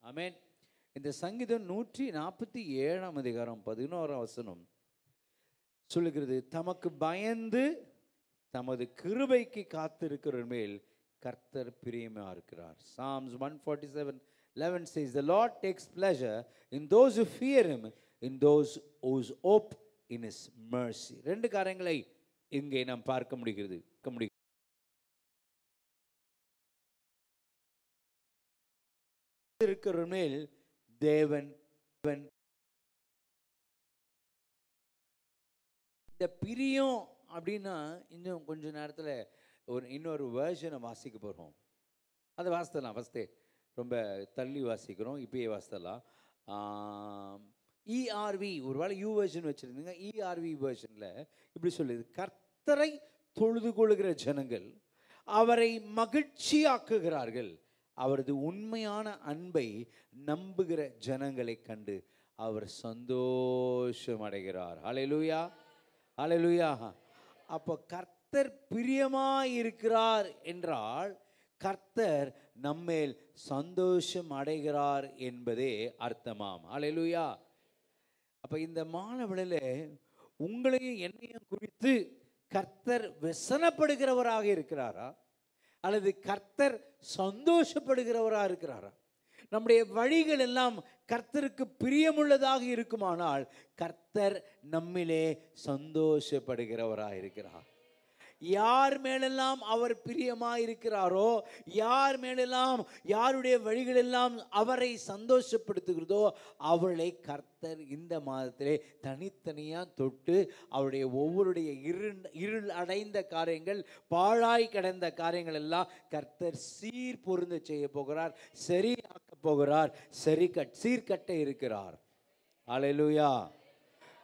ஆமென். இந்த சங்கீதம் 147 அதிகாரம் 11 வசனம் சொல்லுகிறது, தமக்கு பயந்து தமது கிருபைக்கு காத்திருக்கிற மேல் கர்த்தர் பிரியமா இருக்கிறார். Psalms 147:11 says, the Lord takes pleasure in those who fear him, in those whose hope in his mercy. ரெண்டு காரியங்களை இங்கே நாம் பார்க்க முடிகிறது. இருக்கிற மேல் தேவன் இந்த பிரியம் அப்படின்னா இன்னும் கொஞ்ச நேரத்தில் இன்னொரு வேர்ஷனை வாசிக்க போகிறோம். அதை வாசித்தலாம். ஃபஸ்ட்டே ரொம்ப தள்ளி வாசிக்கிறோம், இப்பயே வாசித்தலாம். ERV, ஒருவேளை யூ வேர்ஷன் வச்சுருந்தீங்க. ERV வேர்ஷனில் இப்படி சொல்லுது, கர்த்தரை தொழுது கொள்கிற ஜனங்கள் அவரை மகிழ்ச்சியாக்குகிறார்கள், அவரது உண்மையான அன்பை நம்புகிற ஜனங்களை கண்டு அவர் சந்தோஷம் அடைகிறார். ஹல்லேலூயா, ஹல்லேலூயா. அப்போ கர்த்தர் பிரியமாய் இருக்கிறார் என்றால் கர்த்தர் நம்மேல் சந்தோஷம் அடைகிறார் என்பதே அர்த்தமாம். ஹல்லேலூயா. அப்போ இந்த மாணவர்களில் உங்களையும் என்னையும் குறித்து கர்த்தர் व्यसனப்படுகிறவராக இருக்கிறாரா அல்லது கர்த்தர் சந்தோஷப்படுகிறவராக இருக்கிறாரா? நம்முடைய வழிகள் எல்லாம் கர்த்தருக்கு பிரியமுள்ளதாக இருக்குமானால் கர்த்தர் நம்மிலே சந்தோஷப்படுகிறவராக இருக்கிறார். யார் மேலெல்லாம் அவர் பிரியமாக இருக்கிறாரோ, யார் மேலெல்லாம் யாருடைய வழிகளெல்லாம் அவரை சந்தோஷப்படுத்துகிறதோ அவளை கர்த்தர் இந்த மாதத்திலே தனித்தனியாக தொட்டு அவருடைய ஒவ்வொருடைய இருள் அடைந்த காரியங்கள், பாழாய் கிடந்த காரியங்கள் எல்லாம் கர்த்தர் சீர் பொருந்த செய்ய போகிறார், சரியாக்க போகிறார், சீர்கட்ட இருக்கிறார். ஹல்லேலூயா.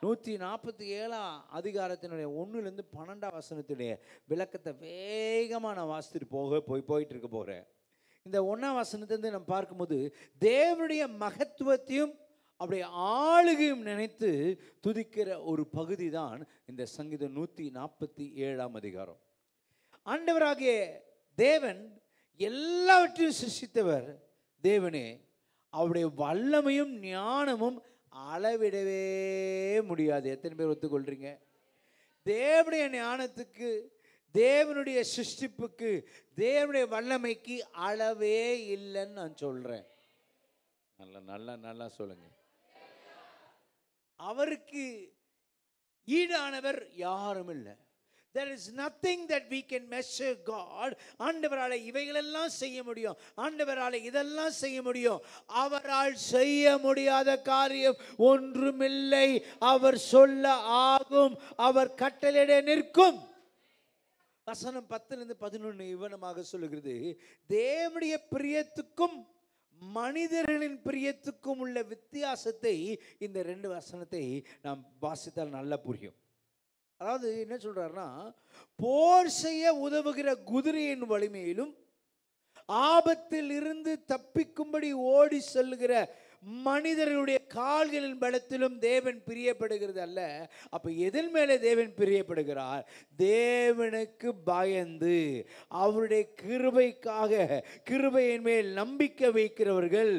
147 அதிகாரத்தினுடைய 1-12 வசனத்தினுடைய விளக்கத்தை வேகமாக நான் வாசித்துட்டு போயிட்டு இருக்க போகிறேன். இந்த 1ஆம் வசனத்திலிருந்து நம்ம பார்க்கும்போது தேவனுடைய மகத்துவத்தையும் அவருடைய ஆளுகையும் நினைத்து துதிக்கிற ஒரு பகுதி தான் இந்த சங்கீதம் 147 அதிகாரம். ஆண்டவராகிய தேவன் எல்லாவற்றையும் சிருஷ்டித்தவர் தேவனே, அவருடைய வல்லமையும் ஞானமும் அளவிடவே முடியாது. எத்தனை பேர் ஒத்துக்கொள்றீங்க? தேவனுடைய ஞானத்துக்கு, தேவனுடைய சிருஷ்டிப்புக்கு, தேவனுடைய வல்லமைக்கு அளவே இல்லைன்னு நான் சொல்றேன். நல்லா சொல்லுங்க. அவருக்கு ஈடானவர் யாரும் இல்லை. There is nothing that we can measure God. ஆண்டவரால் இவைகளெல்லாம் செய்ய முடியும், ஆண்டவரால் இதெல்லாம் செய்ய முடியும். அவரால் செய்ய முடியாத காரியம் ஒன்றுமில்லை. அவர் சொல்ல ஆகும், அவர் கட்டளையிட நிற்கும். வசனம் 10-11 இவனமாக சொல்லுகிறது, தேவனுடைய பிரியத்துக்கும் மனிதர்களின் பிரியத்துக்கும் உள்ள வித்தியாசத்தை இந்த 2 வசனத்தை நாம் வாசித்தால் நல்லா புரியும். அதாவது என்ன சொல்றாருன்னா, போர் செய்ய உதவுகிற குதிரையின் வலிமையிலும் ஆபத்தில் இருந்து தப்பிக்கும்படி ஓடி செல்லுகிற மனிதர்களுடைய கால்களின் பலத்திலும் தேவன் பிரியப்படுகிறது அல்ல. அப்ப எதன் மேலே தேவன் பிரியப்படுகிறார்? தேவனுக்கு பயந்து அவருடைய கிருபைக்காக, கிருபையின் மேல் நம்பிக்கை வைக்கிறவர்கள்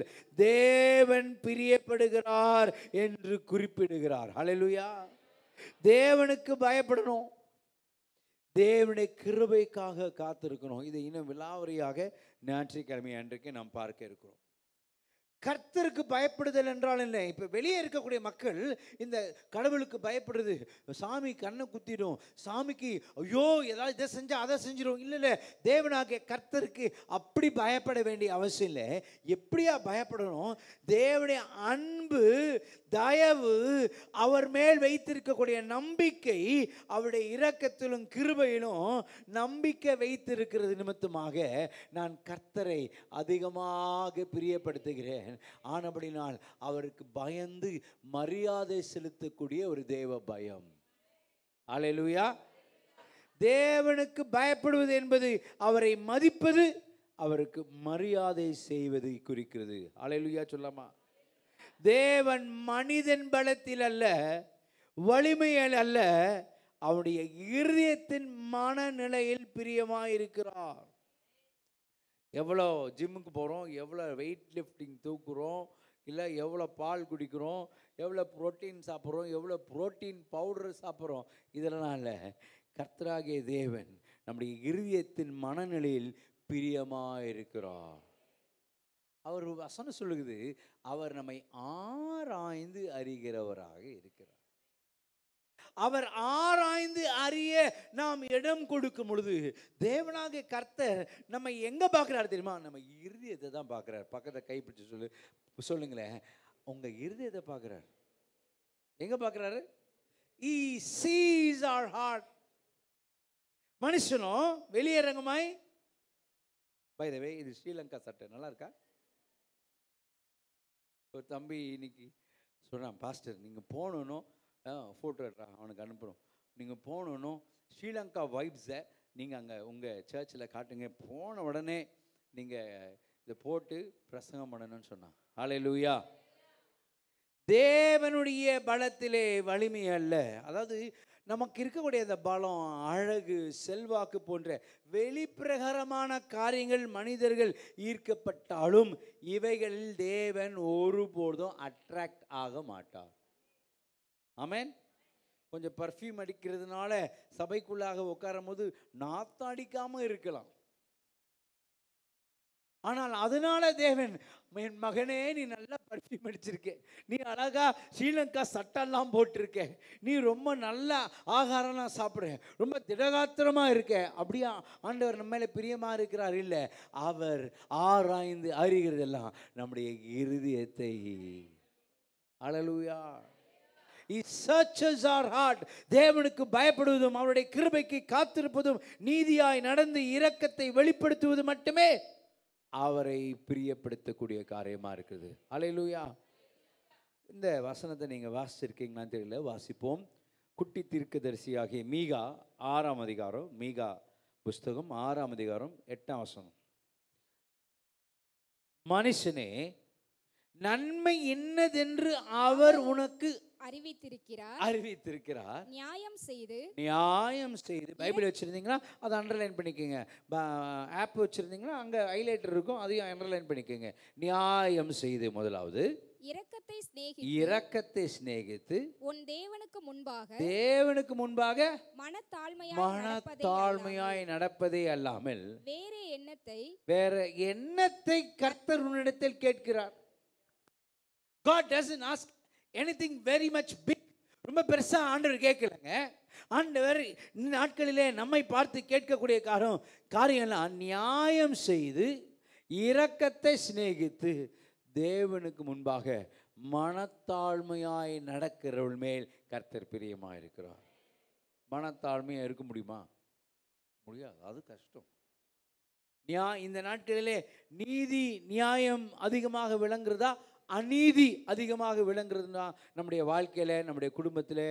தேவன் பிரியப்படுகிறார் என்று குறிப்பிடுகிறார். ஹல்லேலூயா. தேவனுக்கு பயப்படணும், தேவனுடைய கிருபைக்காக காத்திருக்கணும். இதை இன்னும் விலாவரியாக ஞாயிற்றுக்கிழமை அன்றைக்கு நாம் பார்க்க இருக்கிறோம். கர்த்தருக்கு பயப்படுதல் என்றால் என்ன? இப்போ வெளியே இருக்கக்கூடிய மக்கள் இந்த கடவுளுக்கு பயப்படுறது, சாமி கண்ணை குத்திடும், சாமிக்கு ஐயோ ஏதாவது இதை செஞ்சால் அதை செஞ்சிடும். இல்லை, தேவனாகிய கர்த்தருக்கு அப்படி பயப்பட வேண்டிய அவசியம் இல்லை. எப்படியா பயப்படணும்? தேவனுடைய அன்பு, தயவு, அவர் மேல் வைத்திருக்கக்கூடிய நம்பிக்கை, அவருடைய இரக்கத்திலும் கிருபையிலும் நம்பிக்கை வைத்திருக்கிறது நிமித்தமாக நான் கர்த்தரை அதிகமாக பிரியப்படுத்துகிறேன். ஆனபடினால் அவருக்கு பயந்து மரியாதை செலுத்தக்கூடிய ஒரு தேவ பயம். அல்லேலூயா. தேவனுக்கு பயப்படுவது என்பது அவரை மதிப்பது, அவருக்கு மரியாதை செய்வதை குறிக்கிறது. அல்லேலூயா சொல்லாமா? தேவன் மனிதன் பலத்தில் அல்ல, வலிமையில் அல்ல, அவருடைய இருதயத்தின் மனநிலையில் பிரியமாயிருக்கிறார். எவ்வளோ ஜிம்முக்கு போகிறோம், எவ்வளோ வெயிட் லிஃப்டிங் தூக்குறோம், இல்லை எவ்வளோ பால் குடிக்கிறோம், எவ்வளோ புரோட்டீன் சாப்பிட்றோம், எவ்வளோ புரோட்டீன் பவுடர் சாப்பிட்றோம், இதெல்லாம் இல்லை. கர்த்தராகிய தேவன் நம்முடைய இருதயத்தின் மனநிலையில் பிரியமாக இருக்கிறார். அவர் வசனம் சொல்லுகிறது, அவர் நம்மை ஆராய்ந்து அறிகிறவராக இருக்கிறார். அவர் ஆராய்ந்து அறிய நாம் இடம் கொடுக்கும் பொழுது தேவனாகிய கர்த்தர் நம்ம எங்க பார்க்கிறார் தெரியுமா? நம்ம இருதயத்தை தான் பார்க்கிறார். பக்கத்தை கைப்பிடிச்சு சொல்லுங்களேன், உங்க இருதயத்தை பார்க்கிறார். எங்க பார்க்கிறாரு? He sees our heart. மனுஷனும் வெளியரங்கமாய், பை தி வே இது ஸ்ரீலங்கா சட்டை நல்லா இருக்கா? ஒரு தம்பி இன்னைக்கு சொல்கிறான், பாஸ்டர் நீங்கள் போகணும், ஃபோட்டோ எடுறா அவனுக்கு அனுப்புகிறோம், நீங்கள் போகணும் ஸ்ரீலங்கா வைப்ஸை நீங்கள் அங்கே உங்கள் சர்ச்சில் காட்டுங்க, போன உடனே நீங்கள் இதை போட்டு பிரசங்கம் பண்ணணும்னு சொன்னான். ஹல்லேலூயா. தேவனுடைய பலத்திலே வலிமை அல்ல. அதாவது நமக்கு இருக்கக்கூடிய அந்த பலம், அழகு, செல்வாக்கு போன்ற வெளிப்பிரகாரமான காரியங்கள் மனிதர்கள் ஈர்க்கப்பட்டாலும் இவைகளில் தேவன் ஒருபோதும் அட்ராக்ட் ஆக மாட்டார். ஆமென். கொஞ்சம் பர்ஃப்யூம் அடிக்கிறதுனால சபைக்குள்ளாக உட்காரும் போது நாத்தம் அடிக்காமல் இருக்கலாம். ஆனால் அதனால தேவன், என் மகனே நீ நல்லா பர்ஃப்யூம் அடிச்சிருக்க, நீ அழகா ஸ்ரீலங்கா சட்டெல்லாம் போட்டிருக்க, நீ ரொம்ப நல்லா ஆகாரம்லாம் சாப்பிட்ற, ரொம்ப திடகாத்திரமாக இருக்க, அப்படியா ஆண்டவர் நம்ம மேலே பிரியமாக இருக்கிறார்? இல்லை, அவர் ஆராய்ந்து அறிகிறதெல்லாம் நம்முடைய இருதயத்தை. ஹல்லேலூயா. He searches our heart. தேவனுக்கு பயப்படுவதும் அவருடைய கிருபைக்கு காத்திருப்பதும் நீதியாய் நடந்து இரக்கத்தை வெளிப்படுத்துவது மட்டுமே அவரை பிரியப்படுத்தக்கூடிய காரியமா இருக்குது. ஹல்லேலூயா. இந்த வசனத்தை நீங்க வாசிச்சிருக்கீங்களான்னு தெரியல, வாசிப்போம். குட்டி தீர்க்கதரிசியாகிய மீகா 6ஆம் அதிகாரம், மீகா புஸ்தகம் 6ஆம் அதிகாரம் 8ஆம் வசனம். மனுஷனே, நன்மை என்னதென்று அவர் உனக்கு அறிவித்திருக்கிறார். நியாயம் செய்து பைபிள் வச்சிருந்தீங்கன்னா அதை அண்டர்லைன் பண்ணிக்கோங்க. ஆப் வச்சிருந்தீங்கன்னா அங்கே ஹைலைட்டர் இருக்கும், அதையும் அண்டர்லைன் பண்ணிக்கோங்க. நியாயம் செய்து, முதலாவது இரக்கத்தை சிநேகித்து உன் தேவனுக்கு முன்பாக மனத்தாழ்மையாய் நடப்பதே அல்லாமல் வேற எண்ணத்தை கர்த்தர் உன்னிடத்தில் கேட்கிறார். God doesn't ask anything very much big. ரொம்ப பெருசா ஆண்டவர் கேட்கலங்க. ஆண்டவர் இந்த நாட்களிலே நம்மை பார்த்து கேட்கக்கூடிய காரியம்லாம் நியாயம் செய்து இரக்கத்தை சிநேகித்து தேவனுக்கு முன்பாக மனத்தாழ்மையாய் நடக்கிறவள் மேல் கர்த்தர் பிரியமாக இருக்கிறார். மனத்தாழ்மையாக இருக்க முடியுமா? முடியாது, அது கஷ்டம். இந்த நாட்களிலே நீதி நியாயம் அதிகமாக விளங்குறதா, அநீதி அதிகமாக விளங்குறதுனா நம்முடைய வாழ்க்கையில், நம்முடைய குடும்பத்தில்,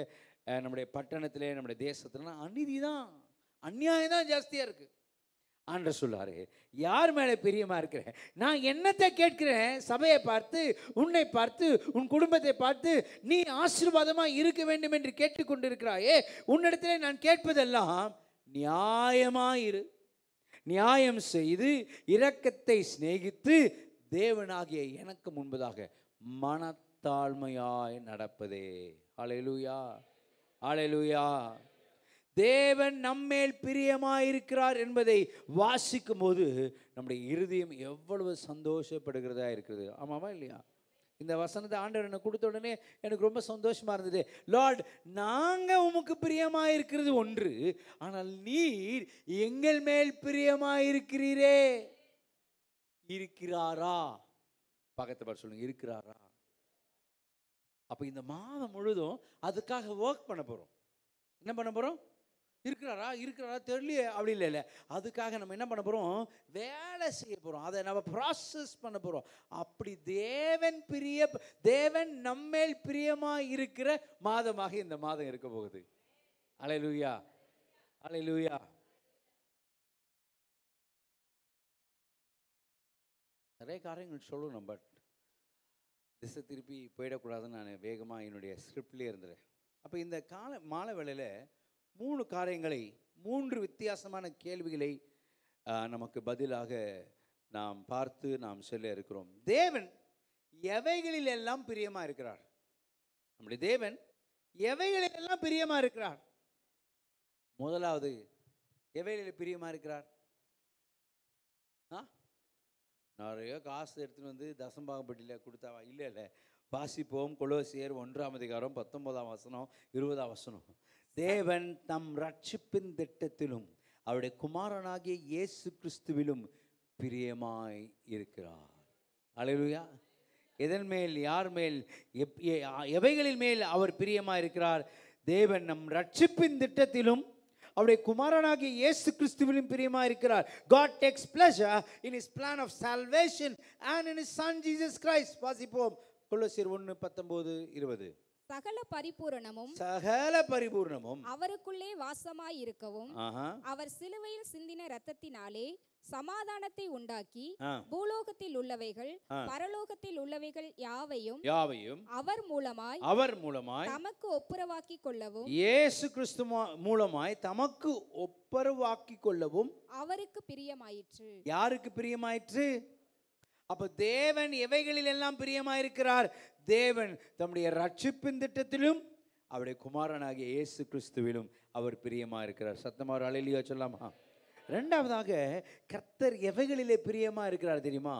நம்முடைய பட்டணத்தில், நம்முடைய தேசத்துலலாம் அநீதி தான், அநியாயம் தான் ஜாஸ்தியாக இருக்குது. ஆண்டவர் சொல்லாரு, யார் மேலே பிரியமாக இருக்கிறேன்? நான் என்னத்தை கேட்கிறேன்? சபையை பார்த்து, உன்னை பார்த்து, உன் குடும்பத்தை பார்த்து நீ ஆசீர்வாதமாக இருக்க வேண்டும் என்று கேட்டுக்கொண்டிருக்கிறாயே, உன்னிடத்திலே நான் கேட்பதெல்லாம் நியாயமாயிரு, நியாயம் செய்து இரக்கத்தை சிநேகித்து தேவனாகிய எனக்கு முன்பதாக மனத்தாழ்மையாய் நடப்பதே. ஹல்லேலூயா, ஹல்லேலூயா. தேவன் நம்மேல் பிரியமாயிருக்கிறார் என்பதை வாசிக்கும் போது நம்முடைய இருதயம் எவ்வளவு சந்தோஷப்படுகிறதா இருக்கிறது. ஆமாவா இல்லையா? இந்த வசனத்தை ஆண்டவர் எனக்கு கொடுத்த உடனே எனக்கு ரொம்ப சந்தோஷமா இருந்தது. லார்ட், நாங்கள் உமக்கு பிரியமாயிருக்கிறது ஒன்று, ஆனால் நீர் எங்கள் மேல் பிரியமாயிருக்கிறீரே. இருக்கிறாரா? பக்கத்தை பார்த்து சொல்லுங்க, இருக்கிறாரா? அப்ப இந்த மாதம் முழுதும் அதுக்காக ஒர்க் பண்ண போறோம். என்ன பண்ண போறோம்? இருக்கிறாரா இருக்கிறாரா தெரியலையே அப்படி இல்லை, அதுக்காக நம்ம என்ன பண்ண போறோம்? வேலை செய்ய போறோம், அதை நம்ம ப்ராசஸ் பண்ண போறோம். அப்படி தேவன் நம்மேல் பிரியமா இருக்கிற மாதமாக இந்த மாதம் இருக்க போகுது. அல்லேலூயா, அல்லேலூயா. நிறைய காரியங்கள் சொல்லணும், பட் திசை திருப்பி போயிடக்கூடாதுன்னு நான் வேகமாக என்னுடைய ஸ்கிரிப்ட்லேயே இருந்துறேன். அப்போ இந்த மாலை வேளையில் 3 காரியங்களை, 3 வித்தியாசமான கேள்விகளை நமக்கு பதிலாக நாம் பார்த்து நாம் சொல்ல இருக்கிறோம். தேவன் எவைகளில் எல்லாம் பிரியமா இருக்கிறார்? நம்முடைய தேவன் எவைகளில் எல்லாம் பிரியமா இருக்கிறார்? முதலாவது எவைகளில் பிரியமா இருக்கிறார்? நிறைய காசு எடுத்துன்னு வந்து தசம்பாகப்பட்டியில் கொடுத்தாவா? இல்லை இல்லை, வாசிப்போம். கொலோசியர் 1:19, 20. தேவன் தம் ரட்சிப்பின் திட்டத்திலும் அவருடைய குமாரனாகிய இயேசு கிறிஸ்துவிலும் பிரியமாய் இருக்கிறார். அல்லேலூயா. எதன் மேல், யார் மேல், எவைகளின் மேல் அவர் பிரியமாய் இருக்கிறார்? தேவன் நம் ரட்சிப்பின் திட்டத்திலும் அவருடைய குமாரனாகிய இயேசு கிறிஸ்துவிலும் பிரியமாய் இருக்கிறார். God takes pleasure in his plan of salvation and in his son Jesus Christ. வாசிப்போம் கொலோசியர் 1:19, 20. சகல பரிபூரணமும் அவருக்குள்ளே வாசமாய் இருக்கவும் அவர் சிலுவையில் சிந்தின இரத்தத்தினாலே சமாதானத்தை உண்டாக்கி பூலோகத்தில் உள்ளவைகள் பரலோகத்தில் உள்ளவைகள் யாவையும் அவர் மூலமாய் தமக்கு ஒப்புரவாக்கி கொள்ளவும், இயேசு கிறிஸ்து மூலமாய் தமக்கு ஒப்புரவாக்கி கொள்ளவும் அவருக்கு பிரியமாயிற்று. யாருக்கு பிரியமாயிற்று? அப்ப தேவன் எவைகளில் எல்லாம் பிரியமாயிருக்கிறார்? தேவன் தம்முடைய ரட்சிப்பின் திட்டத்திலும் அவருடைய குமாரனாகிய இயேசு கிறிஸ்துவிலும் அவர் பிரியமாயிருக்கிறார். சத்தமா ஒரு அல்லேலூயா சொல்லாமா? இரண்டாவதாக கர்த்தர் எவைகளிலே பிரியமா இருக்கிறார் தெரியுமா?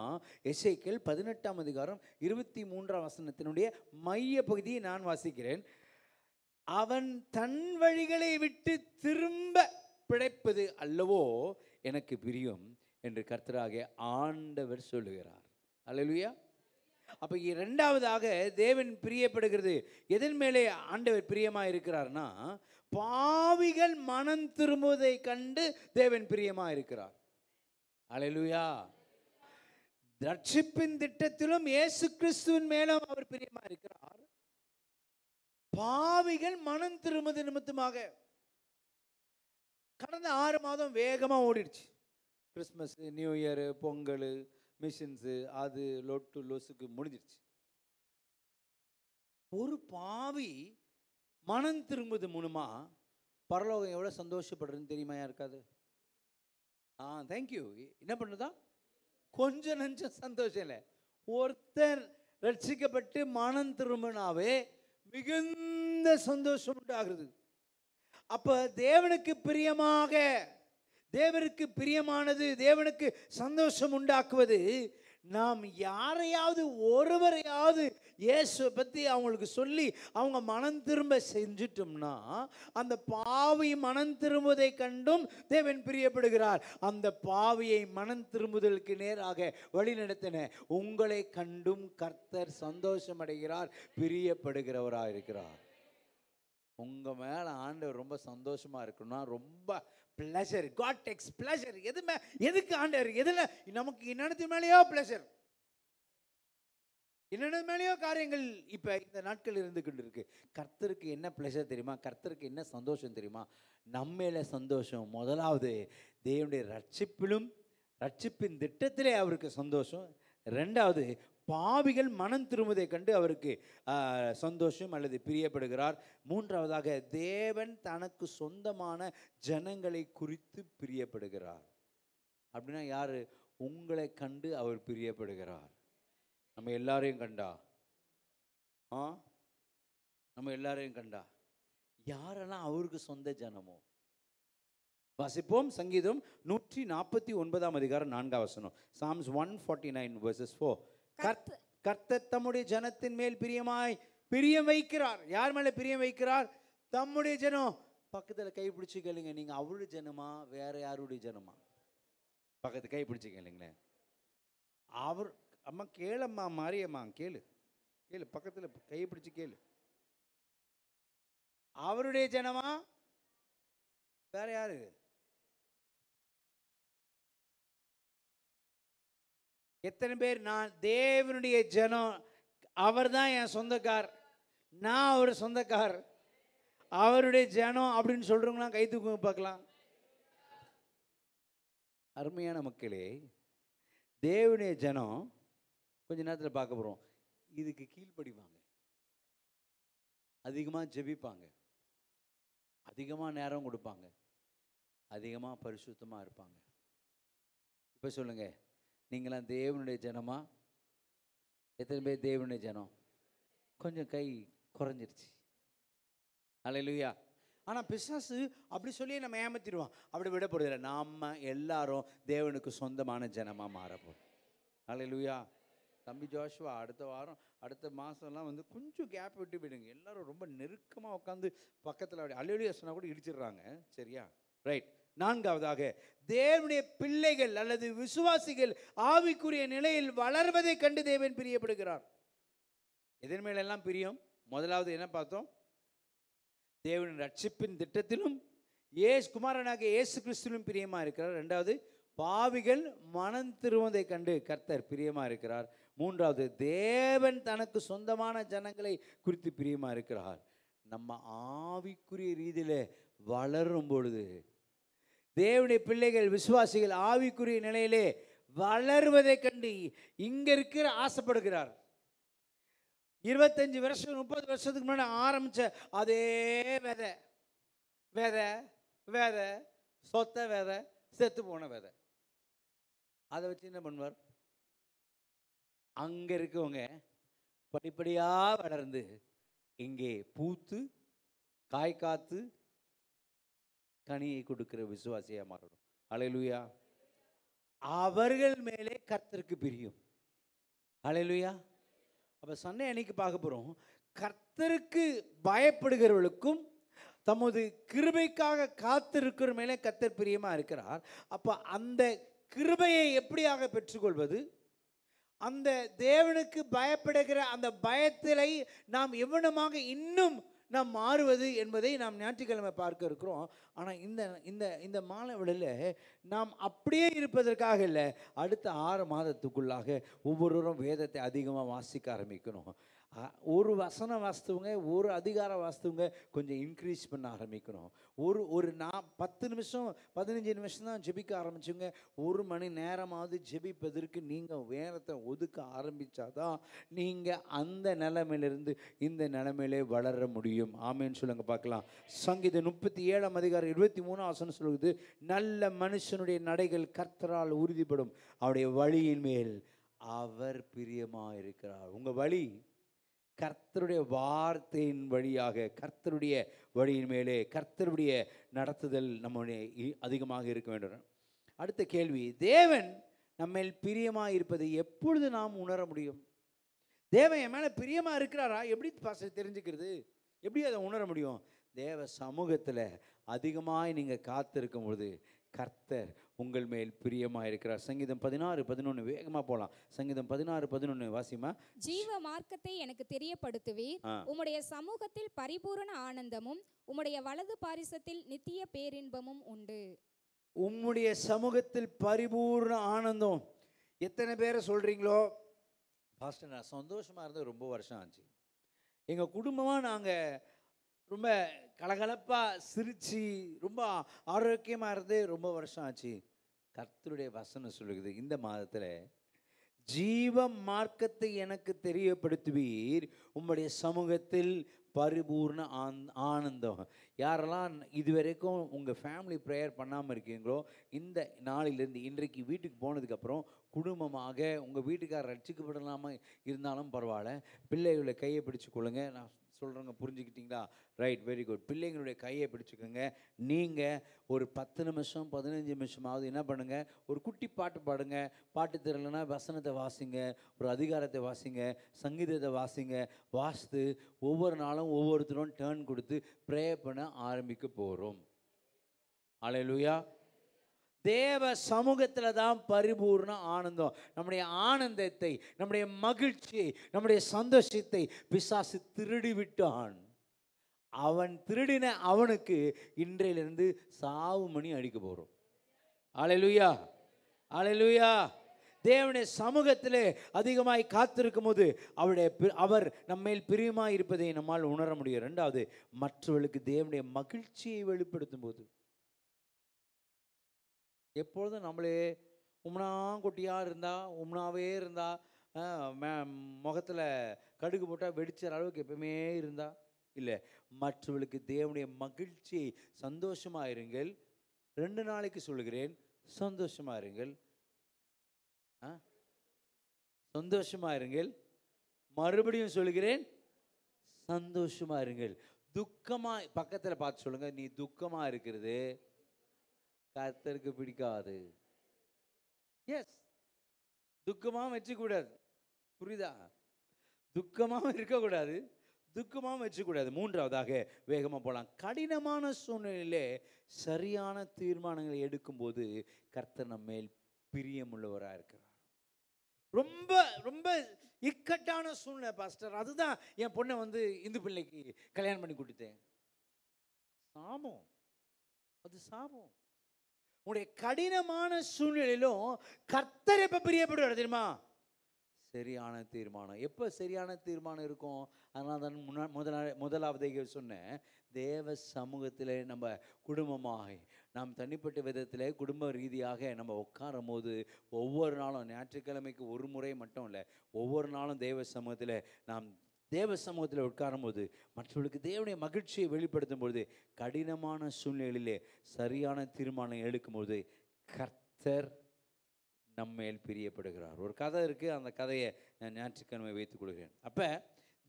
எசேக்கியேல் 18:23 மைய பகுதியை நான் வாசிக்கிறேன். அவன் தன் வழிகளை விட்டு திரும்ப பிழைப்பது அல்லவோ எனக்கு பிரியம் என்று கர்த்தராகிய ஆண்டவர் சொல்லுகிறார். அல்லேலூயா. அப்ப இரண்டாவதாக தேவன் பிரியப்படுகிறது. எதன் மேலே ஆண்டவர் பிரியமா இருக்கிறார்னா, பாவிகள் மனம் திரும்புவதை கண்டு தேவன் பிரியமா இருக்கிறார். அல்லேலூயா. ரட்சிப்பின் திட்டத்திலும் இயேசு கிறிஸ்துவின் மேலும் அவர் பிரியமா இருக்கிறார். பாவிகள் மனம் திரும்புவது நிமித்தமாக கடந்த 6 மாதம் வேகமா ஓடிடுச்சு. Christmas, new year, Pongal, missions, அது லொட்டு லொசுக்கு முடிஞ்சிருச்சு. ஒரு பாவி மனம் திரும்புவது மூலமா பரலோகம் எவ்வளவு சந்தோஷப்படுறதுன்னு தெரியுமா? யாருக்காது? தேங்க்யூ. என்ன பண்ணுதா? கொஞ்சம் நஞ்சம் சந்தோஷம் இல்லை. ஒருத்தர் ரட்சிக்கப்பட்டு மனம் திரும்பினாவே மிகுந்த சந்தோஷம் உண்டாகிறது. அப்ப தேவனுக்கு பிரியமானது, தேவனுக்கு சந்தோஷம் உண்டாக்குவது, நாம் யாரையாவது ஒருவரையாவது இயேசுவை பற்றி அவங்களுக்கு சொல்லி அவங்க மனம் திரும்ப செஞ்சிட்டோம்னா, அந்த பாவி மனம் திரும்புவதை கண்டும் தேவன் பிரியப்படுகிறார். அந்த பாவியை மனம் திரும்புதலுக்கு நேராக வழிநடத்தின உங்களை கண்டும் கர்த்தர் சந்தோஷம் அடைகிறார், பிரியப்படுகிறவராக இருக்கிறார். உங்க மேல ஆண்டவர் ரொம்ப சந்தோஷமா இருக்கணும்னா, ரொம்ப பிளஷர், God takes pleasure. எதுக்கு ஆண்டவர் எதுல நமக்கு என்னென்ன மேலேயோ பிளஷர், என்னென்ன மேலேயோ காரியங்கள் இப்ப இந்த நாட்கள் இருந்து கொண்டு இருக்கு. கர்த்தருக்கு என்ன பிளஷர் தெரியுமா? கர்த்தருக்கு என்ன சந்தோஷம் தெரியுமா? நம்மேல சந்தோஷம். முதலாவது தேவனுடைய ரட்சிப்பின் திட்டத்திலே அவருக்கு சந்தோஷம். ரெண்டாவது பாவிகள் மனம் திரும்புவதை கண்டு அவருக்கு சந்தோஷம் அல்லது பிரியப்படுகிறார். மூன்றாவதாக தேவன் தனக்கு சொந்தமான ஜனங்களை குறித்து பிரியப்படுகிறார். அப்படின்னா யாரு? உங்களை கண்டு அவர் பிரியப்படுகிறார். நம்ம எல்லாரையும் கண்டா யாரெல்லாம் அவருக்கு சொந்த ஜனமோ? வாசிப்போம் சங்கீதம் 149:4. Psalms 149:4. கர்த்தர் தம்முடைய ஜனத்தின் மேல் பிரியம் வைக்கிறார். யார் மேல பிரியம் வைக்கிறார்? தம்முடைய ஜனம். பக்கத்துல கை பிடிச்சு கேளுங்க, நீங்க அவருடைய ஜனமா வேற யாருடைய ஜனமா? பக்கத்து கை பிடிச்சு கேளுங்களேன். அவர் அம்மா கேளம்மா, மாரியம்மா கேளு, பக்கத்துல கை பிடிச்சு கேளு. அவருடைய ஜனமா வேற யாரு? எத்தனை பேர் நான் தேவனுடைய ஜனம், அவர் தான் என் சொந்தக்கார், நான் அவர் சொந்தக்கார், அவருடைய ஜனம் அப்படின்னு சொல்றவங்களா கை தூக்குங்க பார்க்கலாம். அருமையான மக்களே, தேவனுடைய ஜனம் கொஞ்ச நேரத்தில் பார்க்க போறோம். இதுக்கு கீழ்ப்படிவாங்க, அதிகமாக ஜெபிப்பாங்க, அதிகமாக நேரம் கொடுப்பாங்க, அதிகமாக பரிசுத்தமாக இருப்பாங்க. இப்போ சொல்லுங்க, நீங்களாம் தேவனுடைய ஜனமா? எத்தனை பேர் தேவனுடைய ஜனம்? கொஞ்சம் கை குறைஞ்சிருச்சு. அல்லேலூயா. ஆனால் பிசாசு அப்படி சொல்லி நம்ம ஏமாத்திடுவான். அப்படி விட போறதில்லை. நம்ம எல்லாரும் தேவனுக்கு சொந்தமான ஜனமாக மாறப்போம். அல்லேலூயா. தம்பி ஜோஷுவா, அடுத்த வாரம் அடுத்த மாதம்லாம் வந்து கொஞ்சம் கேப் விட்டு விடுங்க. எல்லாரும் ரொம்ப நெருக்கமாக உட்காந்து பக்கத்தில் அப்படி அல்லேலூயா சொன்னால் கூட இடிச்சிடுறாங்க. சரியா? ரைட். நான்காவதாக, தேவனுடைய பிள்ளைகள் அல்லது விசுவாசிகள் ஆவிக்குரிய நிலையில் வளர்வதை கண்டு தேவன் பிரியப்படுகிறார். எதன் மேலெல்லாம் பிரியம்? முதலாவது என்ன பார்த்தோம்? தேவனின் ரட்சிப்பின் திட்டத்திலும் குமாரனாகிய இயேசு கிறிஸ்துவிலும் பிரியமா இருக்கிறார். ரெண்டாவது, பாவிகள் மனம் திரும்புவதை கண்டு கர்த்தர் பிரியமா இருக்கிறார். மூன்றாவது, தேவன் தனக்கு சொந்தமான ஜனங்களை குறித்து பிரியமா இருக்கிறார். நம்ம ஆவிக்குரிய ரீதியில் வளரும் பொழுது, தேவனுடைய பிள்ளைகள் விசுவாசிகள் ஆவிக்குரிய நிலையிலே வளர்வதை கண்டு இங்க இருக்கிற ஆசைப்படுகிறார். 25 வருஷம் 30 வருஷத்துக்கு முன்னாடி ஆரம்பிச்ச அதே விதை விதை விதை சொத்த விதை, செத்து போன விதை, அதை வச்சு என்ன பண்ணுவார்? அங்க இருக்கவங்க படிப்படியா வளர்ந்து இங்கே பூத்து காய் காத்து கனியை கொடுக்கிற விசுவாசியா மாறணும். அல்லேலூயா. அவர்கள் மேலே கர்த்தருக்கு பிரியும். அல்லேலூயா. அப்போ சண்டே அன்னைக்கு பார்க்க போகிறோம், கர்த்தருக்கு பயப்படுகிறவர்களுக்கும் தமது கிருபைக்காக காத்திருக்கிற மேலே கர்த்தர் பிரியமாக இருக்கிறார். அப்போ அந்த கிருபையை எப்படியாக பெற்றுக்கொள்வது, அந்த தேவனுக்கு பயப்படுகிற அந்த பயத்திலை நாம் எவ்வளமாக இன்னும் நாம் மாறுவது என்பதை நாம் ஞாயிற்றுக்கிழமை பார்க்க இருக்கிறோம். ஆனால் இந்த மாலை வேளையில் நாம் அப்படியே இருப்பதற்காக இல்லை, அடுத்த 6 மாதத்துக்குள்ளாக ஒவ்வொருவரும் வேதத்தை அதிகமாக வாசிக்க ஆரம்பிக்கணும். ஒரு வசனம் வாசித்தவங்க, ஒரு அதிகாரம் வாசித்தவங்க கொஞ்சம் இன்க்ரீஸ் பண்ண ஆரம்பிக்கணும். ஒரு 10 நிமிஷம் 15 நிமிஷம் தான் ஜெபிக்க ஆரம்பிச்சுங்க. 1 மணி நேரமாவது ஜெபிப்பதற்கு நீங்கள் வேதத்தை ஒதுக்க ஆரம்பித்தாதான் நீங்கள் அந்த நிலைமையிலிருந்து இந்த நிலைமையிலே வளர முடியும். ஆமேன்னு சொல்லுங்க பார்க்கலாம். சங்கீதம் 37 அதிகாரம் 23 வசனம் சொல்லுது, நல்ல மனுஷனுடைய நடைகள் கர்த்தரால் உறுதிப்படும், அவருடைய வழியின் மேல் அவர் பிரியமாக இருக்கிறார். உங்கள் வழி கர்த்தருடைய வார்த்தையின் வழியாக, கர்த்தருடைய வழியின் மேலே கர்த்தருடைய நடத்துதல் நம்முடைய அதிகமாக இருக்க வேண்டும். அடுத்த கேள்வி, தேவன் நம்மேல் பிரியமாக இருப்பதை எப்பொழுது நாம் உணர முடியும்? தேவன் என் மேலே பிரியமாக இருக்கிறாரா எப்படி தெரிஞ்சுக்கிறது? எப்படி அதை உணர முடியும்? தேவ சமூகத்தில் அதிகமாக நீங்கள் காத்திருக்கும் பொழுது கர்த்தர் உங்கள் மேல் பிரியமாக இருக்கிறார். சங்கீதம் 16:11 வேகமாக போகலாம். சங்கீதம் 16:11 வாசிமா. ஜீவ மார்க்கத்தை எனக்கு தெரியப்படுத்துவீர், உம்முடைய சமூகத்தில் பரிபூரண ஆனந்தமும் உம்முடைய வலது பாரிசத்தில் நித்திய பேரின்பமும் உண்டு. உம்முடைய சமூகத்தில் பரிபூர்ண ஆனந்தம். எத்தனை பேரை சொல்கிறீங்களோ, பாஸ்டர் நான் சந்தோஷமாக இருந்தது ரொம்ப வருஷம் ஆச்சு, எங்கள் குடும்பமாக நாங்கள் ரொம்ப கலகலப்பாக சிரித்து ரொம்ப ஆரோக்கியமாக இருந்து ரொம்ப வருஷம் ஆச்சு. கர்த்தருடைய வசனம் சொல்லுகிறது, இந்த மாதத்தில் ஜீவ மார்க்கத்தை எனக்கு தெரியப்படுத்துவீர், உம்முடைய சமூகத்தில் பரிபூர்ண ஆனந்தம். யாரெல்லாம் இதுவரைக்கும் உங்கள் ஃபேமிலி ப்ரேயர் பண்ணாமல் இருக்கீங்களோ, இந்த நாளிலிருந்து இன்றைக்கு வீட்டுக்கு போனதுக்கப்புறம் குடும்பமாக உங்கள் வீட்டுக்காரர் ரட்சிக்கப்படலாமல் இருந்தாலும் பரவாயில்ல, பிள்ளைகளை கையை பிடிச்சு கொள்ளுங்க. நான் சொல்கிறேங்க, புரிஞ்சுக்கிட்டீங்களா? Right, very good. பிள்ளைங்களுடைய கையை பிடிச்சிக்கோங்க. நீங்கள் ஒரு 10 நிமிஷம் 15 நிமிஷமாவது என்ன பண்ணுங்கள், ஒரு குட்டி பாட்டு பாடுங்க. பாட்டு தெரியலன்னா வசனத்தை வாசிங்க, ஒரு அதிகாரத்தை வாசிங்க, சங்கீதத்தை வாசிங்க. வாசித்து ஒவ்வொரு நாளும் ஒவ்வொருத்தரும் டேர்ன் கொடுத்து ப்ரே பண்ண ஆரம்பிக்க போகிறோம். அல்லேலூயா. தேவ சமூகத்தில் தான் பரிபூர்ண ஆனந்தம். நம்முடைய ஆனந்தத்தை, நம்முடைய மகிழ்ச்சியை, நம்முடைய சந்தோஷத்தை பிசாசு திருடி விட்டான். அவன் திருடின அவனுக்கு இன்றையிலிருந்து சாவு மணி அடிக்க போகிறோம். அல்லேலூயா, அல்லேலூயா. தேவனுடைய சமூகத்திலே அதிகமாய் காத்திருக்கும் போது அவர் நம்மேல் பிரியமாய் இருப்பதை நம்மால் உணர முடியும். ரெண்டாவது, மற்றவர்களுக்கு தேவனுடைய மகிழ்ச்சியை வெளிப்படுத்தும் போது, எப்பொழுதும் நம்மளே உம்னாங்குட்டியாக இருந்தால், உம்னாவே இருந்தால், முகத்தில் கடுகு போட்டால் வெடிச்சிற அளவுக்கு எப்பவுமே இருந்தா இல்லை. மற்றவர்களுக்கு தேவனுடைய மகிழ்ச்சியை, சந்தோஷமாக இருங்கள். 2 நாளைக்கு சொல்கிறேன், சந்தோஷமாக இருங்கள். சந்தோஷமா இருங்கள். மறுபடியும் சொல்கிறேன், சந்தோஷமா இருங்கள். துக்கமா பக்கத்தில் பார்த்து சொல்லுங்க, நீ துக்கமா இருக்கிறது கர்த்தருக்கு பிடிக்காது. எஸ், துக்கமாகவும் வச்சுக்கூடாது. புரியுதா? துக்கமாகவும் இருக்கக்கூடாது, துக்கமாகவும் வச்சுக்கூடாது. மூன்றாவதாக வேகமாக போகலாம். கடினமான சூழ்நிலையிலே சரியான தீர்மானங்களை எடுக்கும்போது கர்த்தர் நம்ம மேல் பிரியமுள்ளவராக இருக்கிறார். ரொம்ப ரொம்ப இக்கட்டான சூழ்நிலை பாஸ்டர், அதுதான் என் பொண்ணை இந்து பிள்ளைக்கு கல்யாணம் பண்ணி கொடுத்தேன். சாபம், அது சாபம். உங்களுடைய கடினமான சூழ்நிலையிலும் கர்த்தர் எப்ப பிரியப்படுவார் தெரியுமா? சரியான தீர்மானம். எப்போ சரியான தீர்மானம் இருக்கும்? அதனால தான் முதலாவது சொன்னேன், தேவ சமூகத்தில் நம்ம குடும்பமாக, நாம் தனிப்பட்ட விதத்தில் குடும்ப ரீதியாக நம்ம உட்காரும் போது ஒவ்வொரு நாளும், ஞாயிற்றுக்கிழமைக்கு ஒரு முறை மட்டும் இல்லை, ஒவ்வொரு நாளும் தேவ சமூகத்தில் உட்காரும் போது மற்றவர்களுக்கு தேவனுடைய மகிழ்ச்சியை வெளிப்படுத்தும் பொழுது, கடினமான சூழ்நிலையிலே சரியான தீர்மானம் எடுக்கும்போது கர்த்தர் நம்மேல் பிரியப்படுகிறார். ஒரு கதை இருக்குது, அந்த கதையை நான் ஞாயிற்றுக்கிழமை வைத்துக் கொள்கிறேன். அப்போ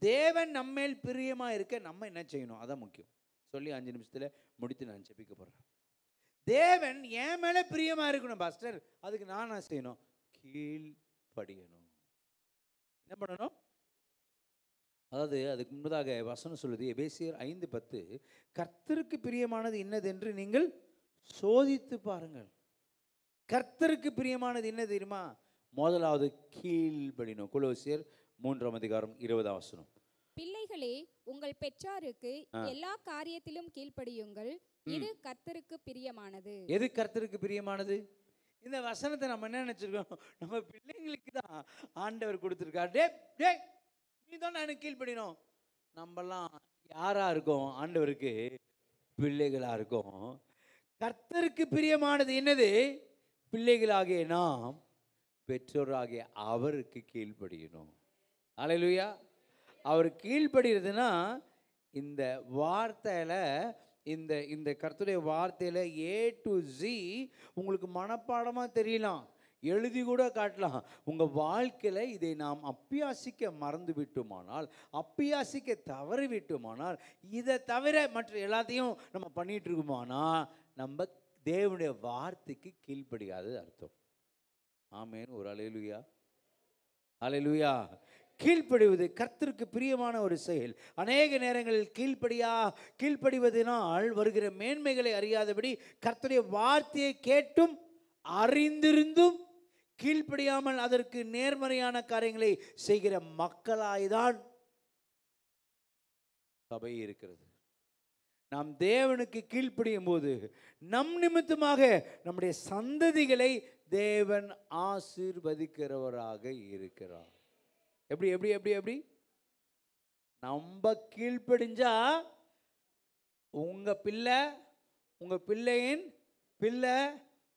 தேவன் நம்மேல் பிரியமாக இருக்க நம்ம என்ன செய்யணும், அதான் முக்கியம். சொல்லி 5 நிமிஷத்தில் முடித்து நான் ஜெபிக்க போகிறேன். தேவன் என் மேலே பிரியமாக இருக்கணும் பாஸ்டர், அதுக்கு நான் என்ன செய்யணும்? கீழ்ப்படியணும். என்ன பண்ணணும்? அதாவது அதுக்கு முன்பதாக வசனம் சொல்லுது, எபேசியர் 5:10, கர்த்தருக்கு பிரியமானது இன்னதென்று நீங்கள் சோதித்து பாருங்கள். கர்த்தருக்கு பிரியமானது என்ன தெரியுமா? முதலாவது கீழ்ப்படியணும். கொலோசியர் 3:20. பிள்ளைகளே, உங்கள் பெற்றாருக்கு எல்லா காரியத்திலும் கீழ்ப்படியுங்கள், இது கர்த்தருக்கு பிரியமானது. எது கர்த்தருக்கு பிரியமானது? இந்த வசனத்தை நம்ம என்ன நினைச்சிருக்கோம்? நம்ம பிள்ளைங்களுக்கு தான் ஆண்டவர் கொடுத்துருக்கார். டே நீ தான் எனக்கு கீழ்ப்படியணும். நம்மலாம் யாரா இருக்கோம்? ஆண்டவருக்கு பிள்ளைகளா இருக்கோம். கர்த்தருக்கு பிரியமானது என்னது? பிள்ளைகளாகிய நாம் பெற்றோராகிய அவருக்கு கீழ்ப்படியணும். அல்லேலூயா. அவர் கீழ்ப்படுகிறதுனா இந்த வார்த்தையில், இந்த கர்த்தருடைய வார்த்தையில் A to Z உங்களுக்கு மனப்பாடமாக தெரியலாம், எழுதி கூட காட்டலாம். உங்கள் வாழ்க்கையில் இதை நாம் அப்பியாசிக்க மறந்து விட்டோமானால், அப்பியாசிக்க தவறி விட்டோமானால், இதை தவிர மற்ற எல்லாத்தையும் நம்ம பண்ணிட்டு இருக்கோமானா நம்ம தேவனுடைய வார்த்தைக்கு கீழ்ப்படியாது அர்த்தம். ஆமென். ஒரு அல்லேலூயா. அல்லேலூயா. கீழ்ப்படிவது கர்த்தருக்கு பிரியமான ஒரு செயல். அநேக நேரங்களில் கீழ்ப்படிவதனால் வருகிற மேன்மைகளை அறியாதபடி கர்த்தருடைய வார்த்தையை கேட்டும் அறிந்திருந்தும் கீழ்ப்படியாமல் அதற்கு நேர்மறையான காரியங்களை செய்கிற மக்களாய்தான் சபை இருக்கிறது. நாம் தேவனுக்கு கீழ்ப்படியும் போது நம் நிமித்தமாக நம்முடைய சந்ததிகளை தேவன் ஆசீர்வதிக்கிறவராக இருக்கிறார். எப்படி எப்படி எப்படி எப்படி நம்ம கீழ்ப்படிஞ்சா உங்க பிள்ளை, உங்க பிள்ளையின் பிள்ளை,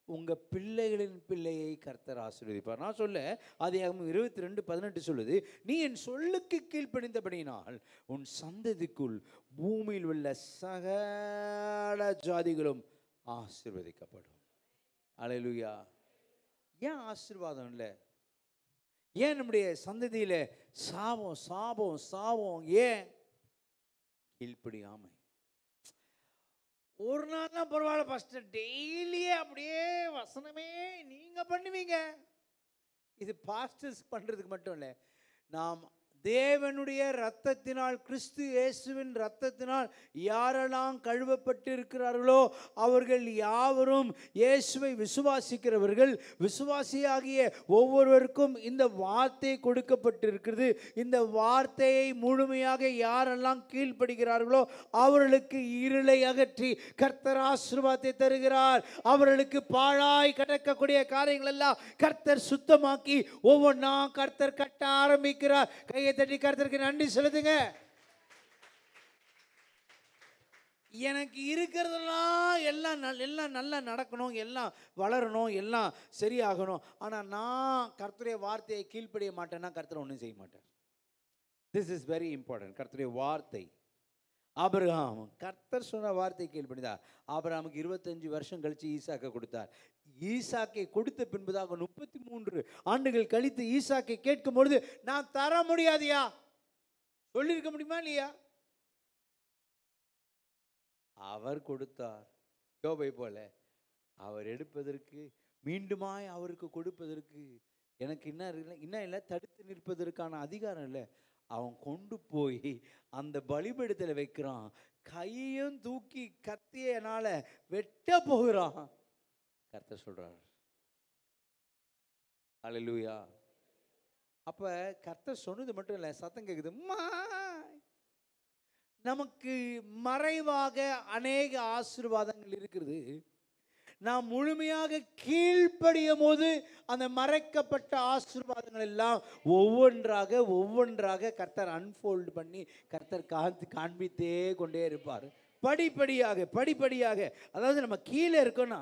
உங்க பிள்ளைகளின் பிள்ளையை கர்த்தர் ஆசீர்வதிப்பார். நான் சொல்ல ஆதியாகமம் 22:18 சொல்லுது, நீ என் சொல்லுக்கு கீழ்ப்படிந்தபடியினால் உன் சந்ததிக்குள் பூமியில் உள்ள சகல ஜாதிகளும் ஆசீர்வதிக்கப்படும். அல்லேலூயா. ஏன் ஆசீர்வாதம் இல்லை? ஏன் நம்முடைய சந்ததியில சாபம் சாபம் சாபம்? ஏன்? கீழ்ப்படியாமை. ஒரு நாள் தான் பரவாயில்ல பாஸ்டர், டெய்லியே அப்படியே வசனமே நீங்க பண்ணுவீங்க. இது பாஸ்டர்ஸ் பண்றதுக்கு மட்டும் இல்லை, நாம் தேவனுடைய இரத்தத்தினால், கிறிஸ்து இயேசுவின் இரத்தத்தினால் யாரெல்லாம் கழுவப்பட்டு இருக்கிறார்களோ அவர்கள் யாவரும் இயேசுவை விசுவாசிக்கிறவர்கள். விசுவாசியாகிய ஒவ்வொருவருக்கும் இந்த வார்த்தை கொடுக்கப்பட்டிருக்கிறது. இந்த வார்த்தையை முழுமையாக யாரெல்லாம் கீழ்ப்படுகிறார்களோ அவர்களுக்கு இருளை அகற்றி கர்த்தர் ஆசீர்வாதத்தை தருகிறார். அவர்களுக்கு பாழாய் கிடக்கக்கூடிய காரியங்கள் எல்லாம் கர்த்தர் சுத்தமாக்கி ஒவ்வொன்றா கர்த்தர் கட்ட ஆரம்பிக்கிறார். கையை தட்டி கர்த்தருக்கு நன்றி செலுத்துங்க. எனக்கு இருக்கிறதெல்லாம் எல்லாம் நல்லா நடக்கணும், எல்லாம் வளரணும், எல்லாம் சரியாகணும். ஆனால் நான் கர்த்தருடைய வார்த்தையை கீழ்ப்படிய மாட்டேன்னா கர்த்தர் ஒன்றும் செய்ய மாட்டார். This is very important. கர்த்தருடைய வார்த்தை ஆபிரகாம் கர்த்தர் சொன்ன வார்த்தை கீழ்ப்படிந்தார். ஆபிரகாமுக்கு 25 வருஷம் கழித்து ஈசாக்கை கொடுத்தார். ஈசாக்கை கொடுத்த பின்பதாக 33 ஆண்டுகள் கழித்து ஈசாக்கை கேட்கும் பொழுது, நான் தர முடியாதியா சொல்லியிருக்க முடியுமா இல்லையா? அவர் கொடுத்தார். யோபை போல அவர் எடுப்பதற்கு, மீண்டுமாய் அவருக்கு கொடுப்பதற்கு எனக்கு இன்னும் இல்லை, தடுத்து நிற்பதற்கான அதிகாரம் இல்லை. அவன் கொண்டு போய் அந்த பலிபீடத்தில் வைக்கிறான். கையையும் தூக்கி கத்தியனால வெட்ட போகிறான். கர்த்தர் சொல்றார், அல்லேலூயா. அப்ப கர்த்தர் சொன்னது மட்டும் இல்லை, சத்தம் கேட்குது. நமக்கு மறைவாக அநேக ஆசீர்வாதங்கள் இருக்கிறது. நாம் முழுமையாக கீழ்ப்படியும் போது அந்த மறைக்கப்பட்ட ஆசீர்வாதங்கள் எல்லாம் ஒவ்வொன்றாக கர்த்தர் அன்ஃபோல்டு பண்ணி கர்த்தர் காண்பித்தே கொண்டே இருப்பார். படிப்படியாக. அதாவது நம்ம கீழே இருக்கோன்னா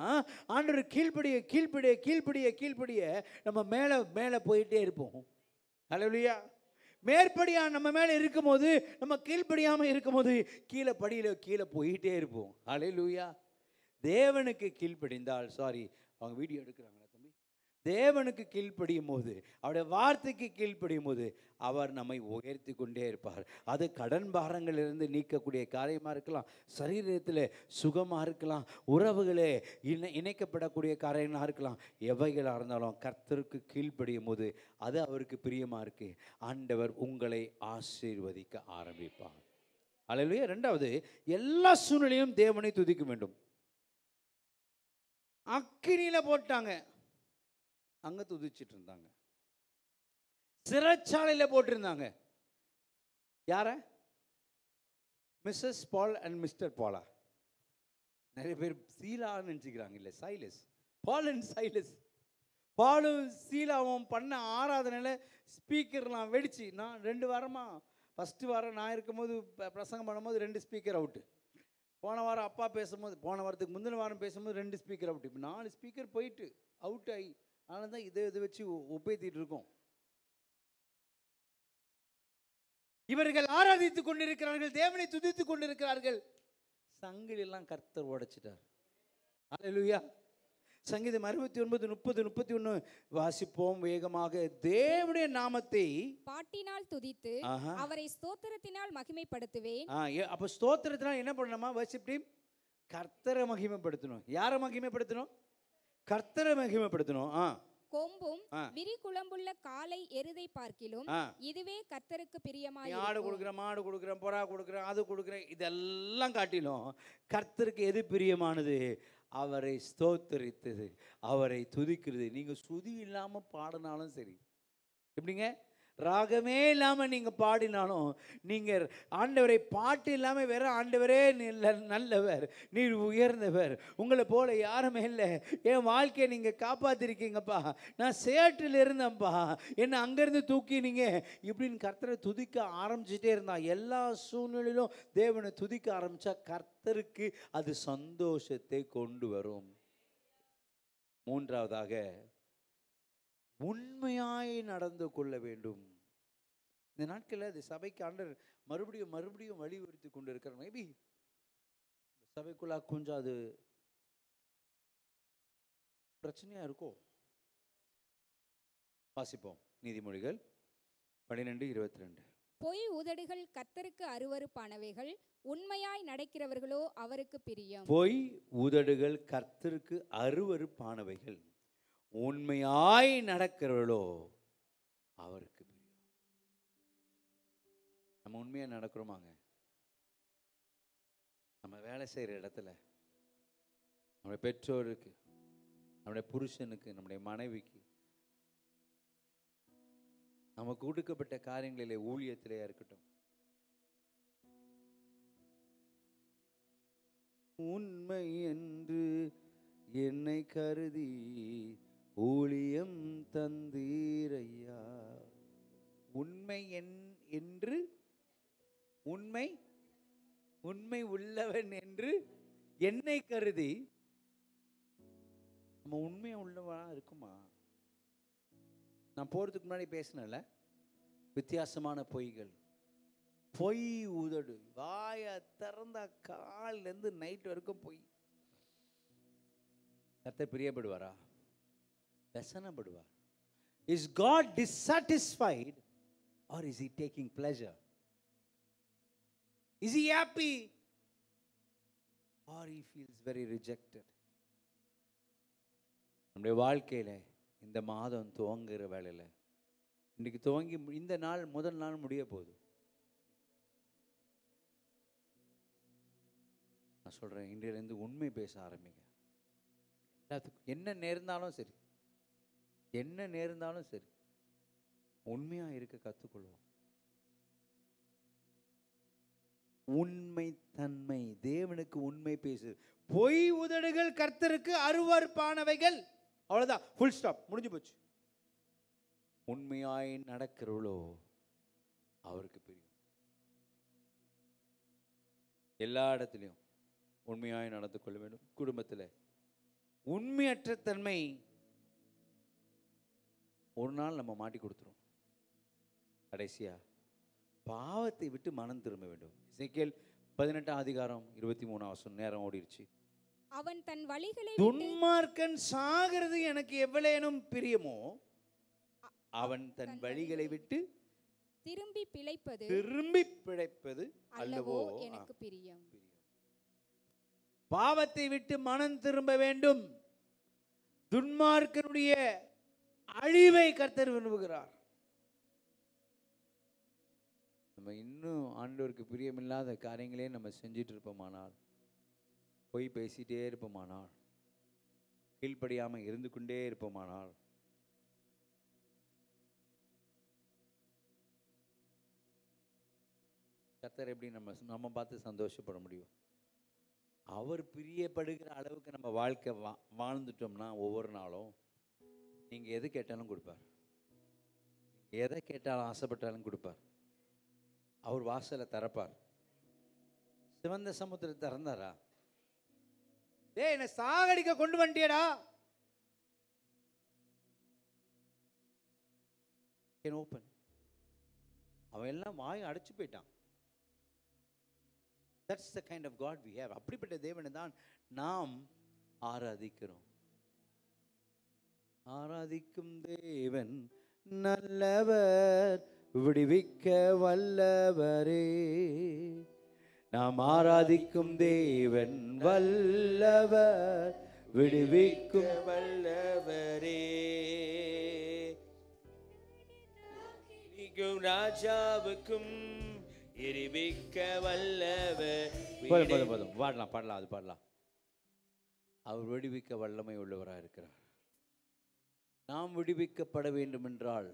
ஆண்டவர் கீழ்ப்படிய நம்ம மேலே போயிட்டே இருப்போம். அல்லேலூயா. மேற்படியா நம்ம மேலே இருக்கும்போது, நம்ம கீழ்ப்படியாமல் இருக்கும்போது கீழே போயிட்டே இருப்போம். அல்லேலூயா. தேவனுக்கு கீழ்ப்படிந்தால், அவங்க வீடியோ எடுக்கிறாங்களா தம்பி? தேவனுக்கு கீழ்ப்படியும் போது, அவருடைய வார்த்தைக்கு கீழ்ப்படியும் போது அவர் நம்மை உயர்த்தி கொண்டே இருப்பார். அது கடன் பாரங்களிலிருந்து நீக்கக்கூடிய காரியமாக இருக்கலாம், சரீரத்தில் சுகமாக இருக்கலாம், உறவுகளே இணைக்கப்படக்கூடிய காரியங்களாக இருக்கலாம். எவைகளாக இருந்தாலும் கர்த்தருக்கு கீழ்ப்படியும் போது அது அவருக்கு பிரியமாக இருக்கு. ஆண்டவர் உங்களை ஆசீர்வதிக்க ஆரம்பிப்பார். அல்லேலூயா. இரண்டாவது, எல்லா சூழ்நிலையும் தேவனை துதிக்க வேண்டும். அக்கினியில போட்டாங்க, அங்க துதிச்சிட்டு இருந்தாங்க. சிறைச்சாலையில போட்டிருந்தாங்க. யார? Mrs Paul and Mr Bala. நிறைய பேர் சீலான்னு நினச்சிக்கிறாங்க. இல்லை, சைலஸ். Ball and Silas. பாலும் சீலாவும் பண்ண ஆராதனையில் ஸ்பீக்கர்லாம் வெடிச்சு, நான் 2 வாரமாக, ஃபஸ்ட்டு வாரம் நான் இருக்கும்போது பிரசங்கம் பண்ணும்போது 2 ஸ்பீக்கர் அவுட்டு. போன வாரம் அப்பா பேசும்போது, போன வாரத்துக்கு முந்தின வாரம் பேசும்போது 2 ஸ்பீக்கர் அவுட். இப்போ 4 ஸ்பீக்கர் போயிட்டு அவுட் ஆகி, அதனால தான் இதை வச்சு ஒப்பேத்திட்டு இருக்கோம். இவர்கள் ஆராதித்துக் கொண்டிருக்கிறார்கள், தேவனை துதித்துக் கொண்டிருக்கிறார்கள். சங்கிலி எல்லாம் கர்த்தர் உடைச்சிட்டார். அல்லேலூயா. சங்கீதம் 69, 30, 31 வாசிப்போம் வேகமாக. தேவனுடைய நாமத்தை பாட்டினால் துதித்து அவரை ஸ்தோத்திரத்தினால் மகிமைப்படுத்துவேன். அப்ப ஸ்தோத்திரத்தினால் என்ன பண்ணணுமா? வர்ஷிப் டீம், கர்த்தரை மகிமைப்படுத்தணும். யாரை மகிமைப்படுத்தணும்? கர்த்தரை மகிமைப்படுத்தணும். கொம்பும் விரிகுளம்புள்ள காலை எருதை பார்க்கிலும் இதுவே கர்த்தருக்கு பிரியமாய். ஆடு கொடுக்குறேன், மாடு கொடுக்குறேன், புறா கொடுக்குறேன், அது கொடுக்குறேன், இதெல்லாம் காட்டிலும் கர்த்தருக்கு எது பிரியமானது? அவரை ஸ்தோத்தரித்தது, அவரை துதிக்கிறது. நீங்கள் சுதி இல்லாமல் பாடினாலும் சரி, எப்படிங்க? ராகமே இல்லாமல் நீங்கள் பாடினாலும், நீங்கள் ஆண்டவரை பாட்டு இல்லாமல் வேற ஆண்டவரே நல்லவர், நீர் உயர்ந்தவர், உங்களை போல யாருமே இல்லை, என் வாழ்க்கையை நீங்கள் காப்பாற்றிருக்கீங்கப்பா, நான் சேற்றில் இருந்தேன்ப்பா, என்னை அங்கேருந்து தூக்கினீங்க, இப்படின்னு கர்த்தரை துதிக்க ஆரம்பிச்சுட்டே இருந்தான். எல்லா சூழ்நிலையிலும் தேவனை துதிக்க ஆரம்பித்தா கர்த்தருக்கு அது சந்தோஷத்தை கொண்டு வரும். மூன்றாவதாக, உண்மையாய் நடந்து கொள்ள வேண்டும். இந்த நாட்களில் அது சபைக்கு ஆண்டவர் மறுபடியும் வலியுறுத்தி கொண்டு இருக்கிறார். மேபி சபைக்குள்ளா கொஞ்சம் அது பிரச்சனையா இருக்கும். வாசிப்போம் நீதிமொழிகள் 12:22. பொய் உதடுகள் கர்த்தருக்கு அருவருப்பானவைகள், உண்மையாய் நடக்கிறவர்களோ அவருக்கு பிரியம். பொய் உதடுகள் கர்த்தருக்கு அருவருப்பானவைகள், உண்மையாய் நடக்கிறவர்களோ அவருக்கு பிரியம். நம்ம உண்மையாக நடக்கிறோமாங்க? நம்ம வேலை செய்கிற இடத்துல, நம்முடைய பெற்றோருக்கு, நம்முடைய புருஷனுக்கு, நம்முடைய மனைவிக்கு, நமக்கு கொடுக்கப்பட்ட காரியங்களிலே, ஊழியத்திலே இருக்கட்டும், உண்மை என்று என்னை கருதி ஊழியம் தந்தீரையா. உண்மை என்று, உண்மை உள்ளவன் என்று என்னை கருதி. நம்ம உண்மையா உள்ளவா இருக்குமா? நான் போறதுக்கு முன்னாடி பேசினல, வித்தியாசமான பொய்கள், பொய் உதடு, வாய திறந்த காலிலேருந்து நைட் வரைக்கும் பொய். கர்த்தர் பிரியப்படுவாரா? व्यसनப்படுவார். Is God dissatisfied or is he taking pleasure? Is he happy or he feels very rejected? நம்முடைய வாழ்க்கையில இந்த மாதம் துவங்குற வேளையில, இன்னைக்கு துவங்கி இந்த நாள் முதல் நாள் முடிய போகுது. நான் சொல்றேன், இன்றையிலேருந்து உண்மை பேச ஆரம்பிங்க. எல்லாத்துக்கும் என்ன நேர்ந்தாலும் சரி, என்ன நேர்ந்தாலும் சரி, உண்மையா இருக்க கற்றுக்கொள்வோம். உண்மை தன்மை, தேவனுக்கு உண்மை பேசு. பொய் உதடுகள் கர்த்தருக்கு அருவருப்பானவைகள். அவ்வளவுதான், ஃபுல் ஸ்டாப், முடிஞ்சு போச்சு. உண்மையாய் நடக்கிறவளோ அவருக்கு பிரியும். எல்லா இடத்துலையும் உண்மையாய் நடந்து கொள்ள வேண்டும். குடும்பத்தில் உண்மையற்ற தன்மை ஒரு நாள் நம்ம மாட்டி கொடுத்துரும். கடைசியா பாவத்தை விட்டு மனம் திரும்ப வேண்டும். எசேக்கியேல் 18:23 நேரம் ஓடிடுச்சு. அவன் தன் வழிகளை துன்மார்க்கன் சாகிறது எனக்கு எவ்வளேனும் பிரியமோ, அவன் தன் வழிகளை விட்டு திரும்பி பிழைப்பது அல்லவோ எனக்கு பிரியம். பாவத்தை விட்டு மனம் திரும்ப வேண்டும். துன்மார்க்கனுடைய அழிவை கர்த்தர் விரும்புகிறார். நம்ம இன்னும் ஆண்டவருக்கு பிரியமில்லாத காரியங்களே நம்ம செஞ்சிட்டு இருப்போமானால், பொய் பேசிட்டே இருப்போமானால், கீழ்ப்படியாம இருந்து கொண்டே இருப்போமானால், கர்த்தர் எப்படி நம்ம பார்த்து சந்தோஷப்பட முடியும்? அவர் பிரியப்படுகிற அளவுக்கு நம்ம வாழ்க்கை வாழ்ந்துட்டோம்னா, ஒவ்வொரு நாளும் நீங்கள் எது கேட்டாலும் கொடுப்பார். நீங்கள் எதை கேட்டாலும் ஆசைப்பட்டாலும் கொடுப்பார். அவர் வாசலை திறப்பார். சிவந்த சமுத்திரத்தை திறந்தாரா? டேய், என்னை சாகடிக்க கொண்டு வந்துட்டியடா, கேன் ஓப்பன். அவன் எல்லாம் வாயை அடைச்சு போயிட்டான். That's the kind of God we have. அப்படிப்பட்ட தேவனை தான் நாம் ஆராதிக்கிறோம். ஆராதிக்கும் தேவன் நல்லவர், விடுவிக்க வல்லவரே. நாம் ஆராதிக்கும் தேவன் வல்லவர், விடுவிக்க வல்லவரே. ராஜாவுக்கும் விடுவிக்க வல்லவர். பாடலாம், அது பாடலாம். அவர் விடுவிக்க வல்லமை உள்ளவராக இருக்கிறார். நாம் விடுவிக்கப்பட வேண்டும் என்றால்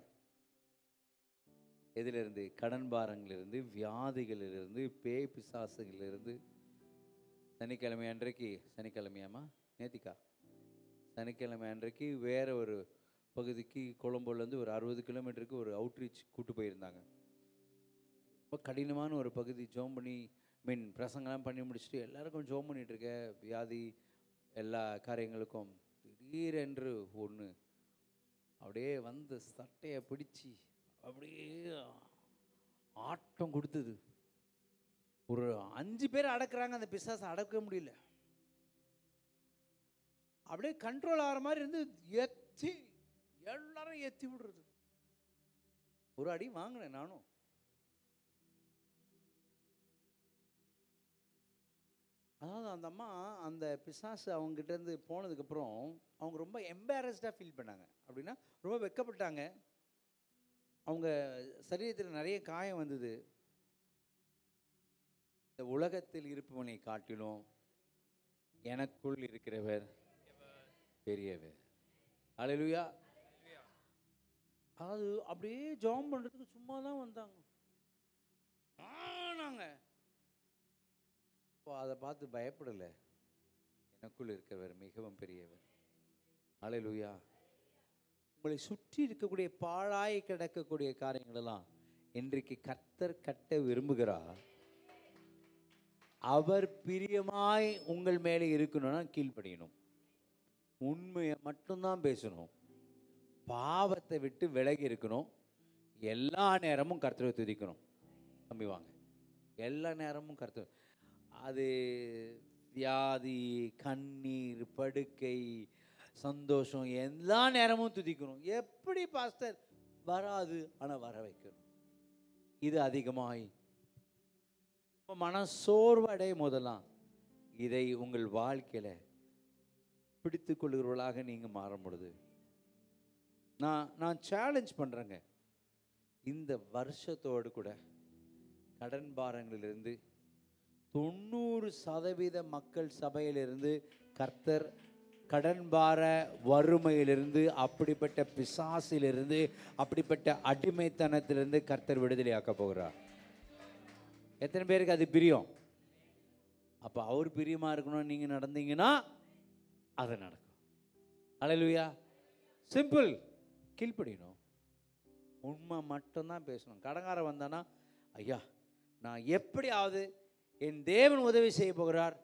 எதிலிருந்து? கடன் பாரங்களிலிருந்து, வியாதிகளிலிருந்து, பேய் பிசாசுகளிலிருந்து. சனிக்கிழமை அன்றைக்கு, சனிக்கிழமையாமா நேத்திக்கா, சனிக்கிழமை அன்றைக்கு வேற ஒரு பகுதிக்கு, கொழம்புலேருந்து ஒரு 60 கிலோமீட்டருக்கு ஒரு அவுட்ரீச் கூட்டு போயிருந்தாங்க. ரொம்ப கடினமான ஒரு பகுதி. ஜோம் பண்ணி பிரசங்கெல்லாம் பண்ணி முடிச்சுட்டு எல்லாருக்கும் ஜோம் பண்ணிட்டு இருக்க, வியாதி எல்லா காரியங்களுக்கும். திடீரென்று ஒன்று அப்படியே வந்து சட்டையை பிடிச்சி அப்படியே ஆட்டம் கொடுத்தது. ஒரு 5 பேர் அடக்குறாங்க, அந்த பிசாசை அடக்க முடியல. அப்படியே கண்ட்ரோல் ஆகிற மாதிரி இருந்து எல்லாரும் ஏற்றி விடுறது. ஒரு அடி வாங்கினேன் நானும். அதாவது அந்த அம்மா அந்த பிசாசு அவங்ககிட்டேருந்து போனதுக்கப்புறம் அவங்க ரொம்ப எம்பாரஸ்டாக ஃபீல் பண்ணாங்க. அப்படின்னா ரொம்ப வெட்கப்பட்டாங்க. அவங்க சரீரத்தில் நிறைய காயம் வந்தது. இந்த உலகத்தில் இருப்பவனை காட்டிலும் எனக்குள் இருக்கிறவர் பெரியவர். அல்லேலூயா. அது அப்படியே ஜாம் பண்ணுறதுக்கு சும்மா தான் வந்தாங்க. நாங்கள் அதை பார்த்து பயப்படலை. எனக்குள் இருக்கிறவர் மிகவும் பெரியவர். அல்லேலூயா. உங்களை சுற்றி இருக்கக்கூடிய பாழாய் கிடக்கக்கூடிய காரியங்களெல்லாம் இன்றைக்கு கர்த்தர் கட்ட விரும்புகிறார். அவர் பிரியமாய் உங்கள் மேலே இருக்கணும்னா கீழ்ப்படியணும். உண்மையை மட்டும்தான் பேசணும். பாவத்தை விட்டு விலகி இருக்கணும். எல்லா நேரமும் கர்த்தரை துதிக்கணும். தம்பி வாங்க. எல்லா நேரமும் கர்த்தர். அது வியாதி, கண்ணீர், படுக்கை, சந்தோஷம், எல்லா நேரமும் துதிக்கணும். எப்படி பாஸ்டர்? வராது, ஆனால் வர வைக்கணும். இது அதிகமாய் மனசோர்வு அடையும் போதெல்லாம் இதை உங்கள் வாழ்க்கையில் பிடித்து கொள்கிறவர்களாக நீங்கள் மாறும் பொழுது நான் சேலஞ்ச் பண்ணுறேங்க. இந்த வருஷத்தோடு கூட கடன் பாரங்களிலிருந்து 90% மக்கள் சபையிலிருந்து கர்த்தர் கடன் பார வறுமையிலிருந்து, அப்படிப்பட்ட பிசாசிலிருந்து, அப்படிப்பட்ட அடிமைத்தனத்திலிருந்து கர்த்தர் விடுதலையாக்க போகிறார். எத்தனை பேருக்கு அது பிரியம்? அப்போ அவர் பிரியமாக இருக்கணும்னு நீங்கள் நடந்தீங்கன்னா அது நடக்கும். அல்லேலூயா. சிம்பிள். கீழ்ப்படியணும். உண்மை மட்டும்தான் பேசணும். கடங்காரம் வந்தானா, ஐயா நான் எப்படியாவது என் தேவன் உதவி செய்ய போகிறார்,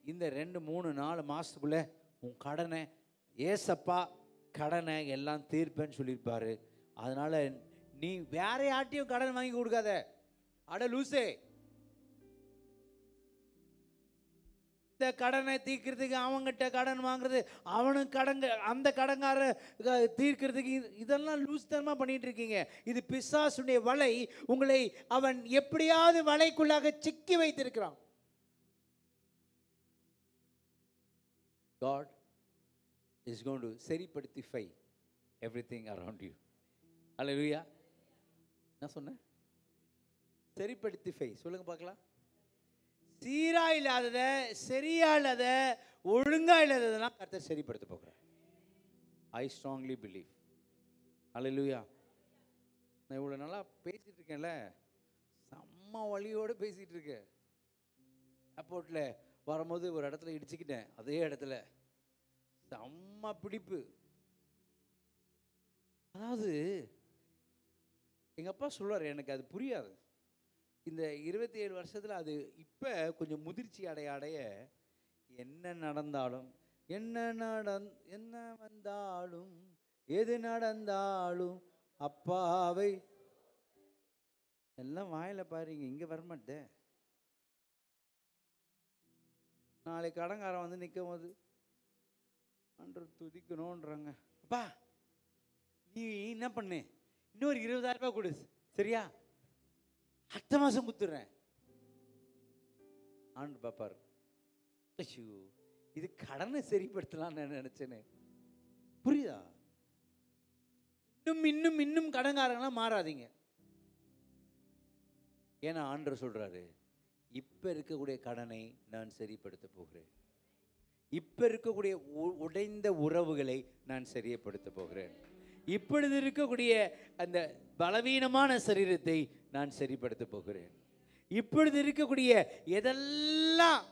இந்த 2-3-4 மாதத்துக்குள்ளே உன் கடனை ஏசப்பா கடனை எல்லாம் தீர்ப்பேன்னு சொல்லியிருப்பாரு. அதனால் நீ வேற யார்ட்டையும் கடன் வாங்கி கொடுக்காத. அட லூசே, இந்த கடனை தீர்க்கிறதுக்கு அவங்ககிட்ட கடன் வாங்குறது, அவனுக்கு கடங்க, அந்த கடங்கார தீர்க்கிறதுக்கு, இதெல்லாம் லூஸ்தனமாக பண்ணிட்டு இருக்கீங்க. இது பிசாசுடைய வலை. உங்களை அவன் எப்படியாவது வலைக்குள்ளாக சிக்கி வைத்திருக்கிறான். God is going to சரிப்படுத்திஃபை everything around you. Hallelujah. என்ன சொன்னேன்? சரிப்படுத்திஃபை சொல்லுங்க பார்க்கலாம். சீரா இல்லாதத, சரியா இல்லாத, ஒழுங்கா இல்லாததெல்லாம் கர்த்தர் சரிப்படுத்த போகிறார். I strongly believe. ஹல்லேலூயா. நான் இவ்வளோ நல்லா பேசிட்டு இருக்கேன்ல, செம்ம வழியோடு பேசிட்டு இருக்கேன். ஏர்போர்ட்டில் வரும்போது ஒரு இடத்துல இடிச்சுக்கிட்டேன். அதே இடத்துல செம்ம பிடிப்பு. அதாவது எங்கள் அப்பா சொல்லுவார், எனக்கு அது புரியாது. இந்த 27 வருஷத்தில் அது இப்போ கொஞ்சம் முதிர்ச்சி அடைய என்ன நடந்தாலும், என்ன வந்தாலும், எது நடந்தாலும் அப்பாவை எல்லாம் வாயில் பாருங்க, இங்கே வரமாட்டேன். நாளைக்கு கடங்காரம் வந்து நிற்கும் போது அன்று துதிக்கணுன்றாங்க. அப்பா நீ என்ன பண்ணு, இன்னொரு 20,000 ரூபாய் கொடு, சரியா, அடுத்த மாதம் குத்துறேன். ஆண்டு பாப்பார், இது கடனை சரிப்படுத்தலாம்னு நினைச்சேனே. புரியுதா? இன்னும் இன்னும் இன்னும் கடன்காரங்களாம் மாறாதீங்க. ஏன்னா ஆண்டவர் சொல்றாரு, இப்ப இருக்கக்கூடிய கடனை நான் சரிப்படுத்த போகிறேன். இப்ப இருக்கக்கூடிய உடைந்த உறவுகளை நான் சரியப்படுத்த போகிறேன். இப்பொழுது இருக்கக்கூடிய அந்த பலவீனமான சரீரத்தை நான் சரிப்படுத்த போகிறேன். இப்பொழுது இருக்கக்கூடிய எதெல்லாம்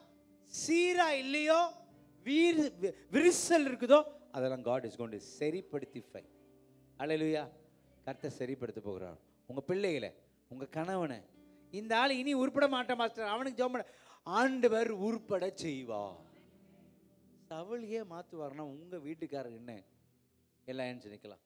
சீரா இல்லையோ, விரிசல் இருக்குதோ, அதெல்லாம் God is going to சரிப்படுத்திஃபை. அல்லேலூயா. கர்த்தர் சரிப்படுத்த போகிறார். உங்க பிள்ளைகளை, உங்க கணவனை, இந்த ஆள் இனி உருப்பட மாட்டான் மாஸ்டர், அவனுக்கு ஜெபம் பண்ண, ஆண்டவர் உருப்பட செய்வார். சவுலியே மாற்றுவார்னா உங்க வீட்டுக்காரர் என்ன எல்லாம் நினைக்கலாம்.